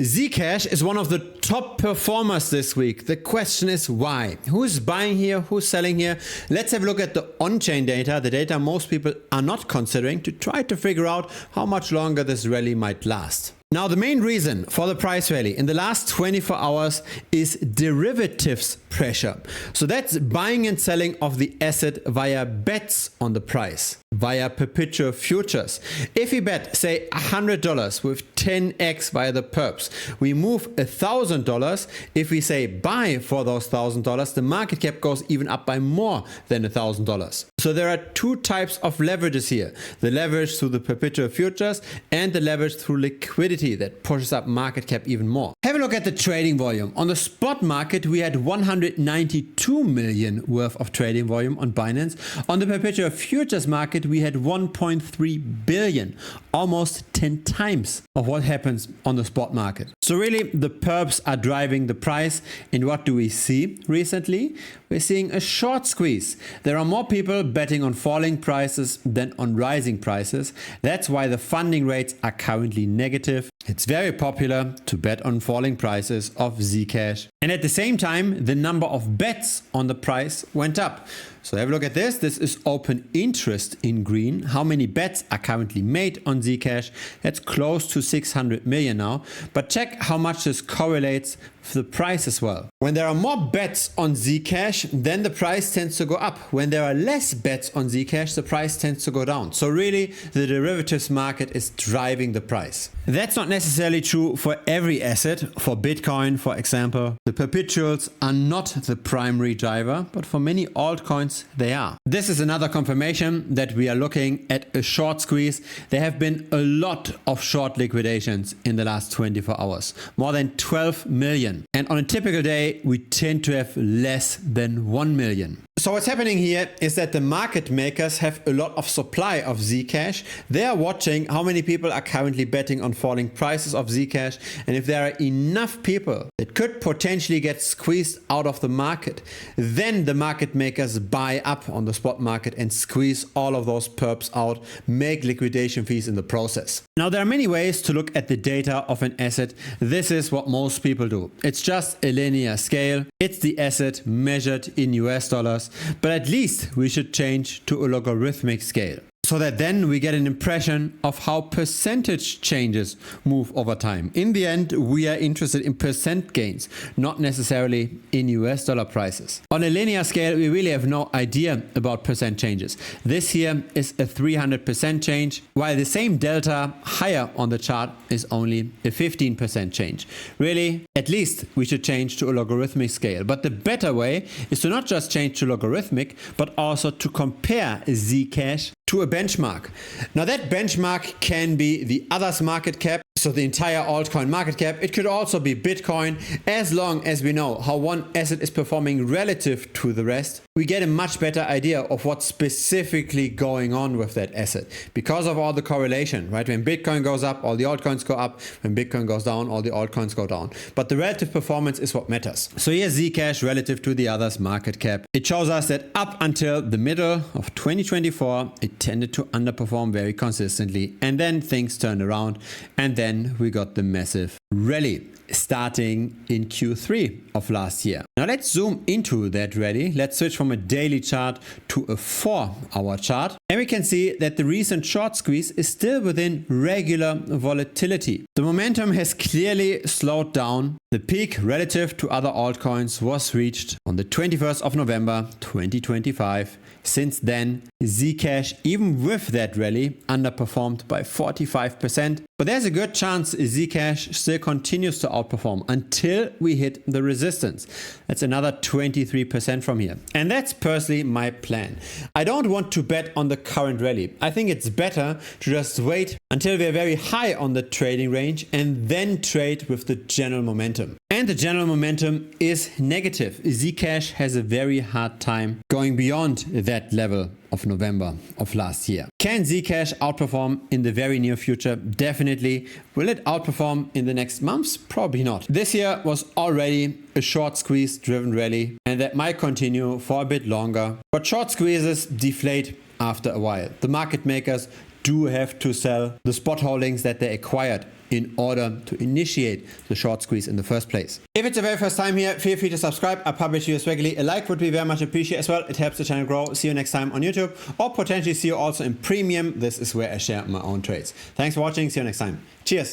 ZCash is one of the top performers this week. The question is why? Who's buying here? Who's selling here? Let's have a look at the on-chain data, the data most people are not considering, to try to figure out how much longer this rally might last. Now, the main reason for the price rally in the last 24 hours is derivatives pressure. So that's buying and selling of the asset via bets on the price, via perpetual futures. If we bet, say, $100 with 10x via the perps, we move $1,000. If we say buy for those $1,000, the market cap goes even up by more than $1,000. So there are two types of leverages here. The leverage through the perpetual futures and the leverage through liquidity that pushes up market cap even more. Have a look at the trading volume. On the spot market, we had 192 million worth of trading volume on Binance. On the perpetual futures market, we had 1.3 billion, almost 10 times of what happens on the spot market. So really, the perps are driving the price. And what do we see recently? We're seeing a short squeeze. There are more people betting on falling prices than on rising prices. That's why the funding rates are currently negative. It's very popular to bet on falling prices of ZCash. And at the same time, the number of bets on the price went up. So have a look at this. This is open interest in green. How many bets are currently made on ZCash? That's close to 600 million now. But check how much this correlates with the price as well. When there are more bets on ZCash, then the price tends to go up. When there are less bets on ZCash, the price tends to go down. So really, the derivatives market is driving the price. That's not necessarily true for every asset. For Bitcoin, for example, the perpetuals are not the primary driver, but for many altcoins, they are. This is another confirmation that we are looking at a short squeeze. There have been a lot of short liquidations in the last 24 hours, more than 12 million. And on a typical day, we tend to have less than 1 million. So what's happening here is that the market makers have a lot of supply of ZCash. They are watching how many people are currently betting on falling prices of ZCash. And if there are enough people that could potentially get squeezed out of the market, then the market makers buy up on the spot market and squeeze all of those perps out, make liquidation fees in the process. Now, there are many ways to look at the data of an asset. This is what most people do. It's just a linear scale. It's the asset measured in US dollars. But at least we should change to a logarithmic scale, so that then we get an impression of how percentage changes move over time. In the end, we are interested in percent gains, not necessarily in US dollar prices. On a linear scale, we really have no idea about percent changes. This here is a 300% change, while the same delta higher on the chart is only a 15% change. Really, at least we should change to a logarithmic scale. But the better way is to not just change to logarithmic, but also to compare ZCash to a benchmark. Now, that benchmark can be the others market cap, so the entire altcoin market cap. It could also be Bitcoin. As long as we know how one asset is performing relative to the rest, we get a much better idea of what's specifically going on with that asset because of all the correlation, right? When Bitcoin goes up, all the altcoins go up. When Bitcoin goes down, all the altcoins go down. But the relative performance is what matters. So here's ZCash relative to the others market cap. It shows us that up until the middle of 2024, it tended to underperform very consistently, and then things turned around, and then we got the massive rally starting in Q3 of last year. Now let's zoom into that rally. Let's switch from a daily chart to a 4-hour chart, and we can see that the recent short squeeze is still within regular volatility. The momentum has clearly slowed down. The peak relative to other altcoins was reached on the 21st of November 2025. Since then, ZCash, even with that rally, underperformed by 45%. But there's a good chance ZCash still continues to outperform until we hit the resistance. That's another 23% from here. And that's personally my plan. I don't want to bet on the current rally. I think it's better to just wait until we're very high on the trading range and then trade with the general momentum. And the general momentum is negative. ZCash has a very hard time going beyond that level of November of last year. Can ZCash outperform in the very near future? Definitely. Will it outperform in the next months? Probably not. This year was already a short squeeze driven rally, and that might continue for a bit longer. But short squeezes deflate after a while. The market makers do have to sell the spot holdings that they acquired in order to initiate the short squeeze in the first place. If it's the very first time here, feel free to subscribe. I publish videos regularly. A like would be very much appreciated as well. It helps the channel grow. See you next time on YouTube, or potentially see you also in Premium. This is where I share my own trades. Thanks for watching. See you next time. Cheers.